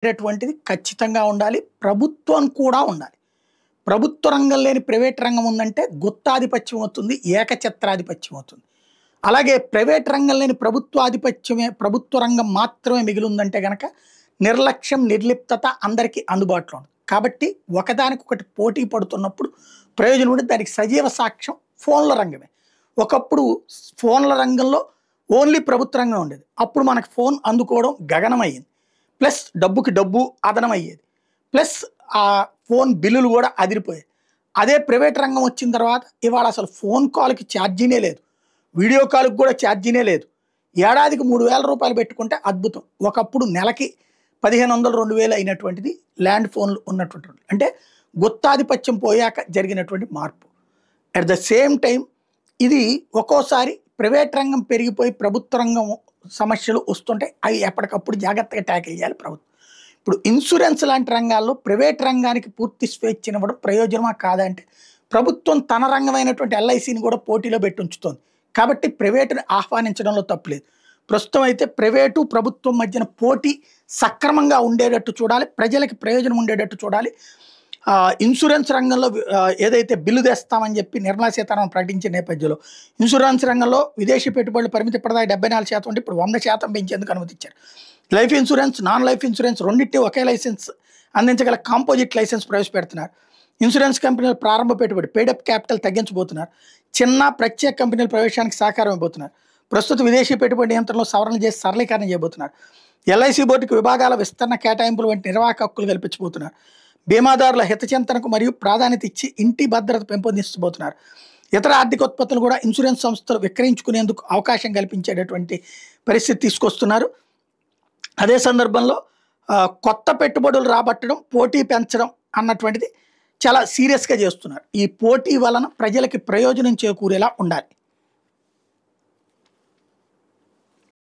అనేటటువంటిది ఖచ్చితంగా ఉండాలి. ప్రభుత్వం కూడా ఉండాలి. ప్రభుత్వ రంగం లేని ప్రైవేట్ రంగం ఉందంటే గుత్తాధిపత్యం అవుతుంది, ఏకఛత్రాధిపత్యం అవుతుంది. అలాగే ప్రైవేట్ రంగం లేని ప్రభుత్వ రంగం మాత్రమే మిగిలిందంటే గనక నిర్లక్ష్యం, నిర్లిప్తత అందరికీ అందుబాటులో ఉంది. కాబట్టి ఒకదానికొకటి పోటీ పడుతున్నప్పుడు ప్రయోజనం ఉంటే దానికి సజీవ సాక్ష్యం ఫోన్ల రంగమే. ఒకప్పుడు ఫోన్ల రంగంలో ఓన్లీ ప్రభుత్వ రంగం ఉండేది. అప్పుడు మనకు ఫోన్ అందుకోవడం గగనమయ్యింది. ప్లస్ డబ్బుకి డబ్బు అదనమయ్యేది. ప్లస్ ఆ ఫోన్ బిల్లులు కూడా అదిరిపోయాయి. అదే ప్రైవేట్ రంగం వచ్చిన తర్వాత ఇవాళ అసలు ఫోన్ కాల్కి ఛార్జీనే లేదు, వీడియో కాల్కి కూడా ఛార్జీనే లేదు. ఏడాదికి 3,000 రూపాయలు పెట్టుకుంటే అద్భుతం. ఒకప్పుడు నెలకి 1,500, 2,000 అయినటువంటిది ల్యాండ్ ఫోన్లు ఉన్నటువంటి అంటే గుత్తాధిపత్యం పోయాక జరిగినటువంటి మార్పు. అట్ ద సేమ్ టైం ఇది ఒక్కోసారి ప్రైవేట్ రంగం పెరిగిపోయి ప్రభుత్వ రంగం సమస్యలు వస్తుంటే అవి ఎప్పటికప్పుడు జాగ్రత్తగా ట్యాకిల్ చేయాలి ప్రభుత్వం. ఇప్పుడు ఇన్సూరెన్స్ లాంటి రంగాల్లో ప్రైవేట్ రంగానికి పూర్తి స్వేచ్ఛనివ్వడం ప్రయోజనమా కాదంటే ప్రభుత్వం తన రంగమైనటువంటి ఎల్ఐసిని కూడా పోటీలో పెట్టి ఉంచుతోంది. కాబట్టి ప్రైవేటుని ఆహ్వానించడంలో తప్పులేదు. ప్రస్తుతం అయితే ప్రైవేటు ప్రభుత్వం మధ్యన పోటీ సక్రమంగా ఉండేటట్టు చూడాలి, ప్రజలకి ప్రయోజనం ఉండేటట్టు చూడాలి. ఇన్సూరెన్స్ రంగంలో ఏదైతే బిల్లు తెస్తామని చెప్పి నిర్మలా సీతారామన్ ప్రకటించిన నేపథ్యంలో ఇన్సూరెన్స్ రంగంలో విదేశీ పెట్టుబడుల పరిమితి ఇప్పటిదాకా 74% ఉంటే ఇప్పుడు 100% పెంచేందుకు అనుమతించారు. Life insurance, non life insurance రెండింటి ఒకే లైసెన్స్ అందించగల కాంపోజిట్ లైసెన్స్ ప్రవేశపెడుతున్నారు. ఇన్సూరెన్స్ కంపెనీల ప్రారంభ పెట్టుబడి పేడప్ క్యాపిటల్ తగ్గించబోతున్నారు. చిన్న ప్రత్యేక కంపెనీల ప్రవేశానికి సహకారం ఇవ్వబోతున్నారు. ప్రస్తుత విదేశీ పెట్టుబడి నియంత్రణలో సవరణలు చేసి సరళీకరణ చేయబోతున్నారు. ఎల్ఐసి బోర్డుకి విభాగాల విస్తరణ, కేటాయింపులు వంటి నిర్వాహక హక్కులు కల్పించబోతున్నారు. బీమాదారుల హితచింతనకు మరియు ప్రాధాన్యత ఇచ్చి ఇంటి భద్రత పెంపొందించబోతున్నారు. ఇతర ఆర్థిక ఉత్పత్తులు కూడా ఇన్సూరెన్స్ సంస్థలు విక్రయించుకునేందుకు అవకాశం కల్పించేటటువంటి పరిస్థితి తీసుకొస్తున్నారు. అదే సందర్భంలో కొత్త పెట్టుబడులు రాబట్టడం, పోటీ పెంచడం అన్నటువంటిది చాలా సీరియస్గా చేస్తున్నారు. ఈ పోటీ వలన ప్రజలకి ప్రయోజనం చేకూరేలా ఉండాలి.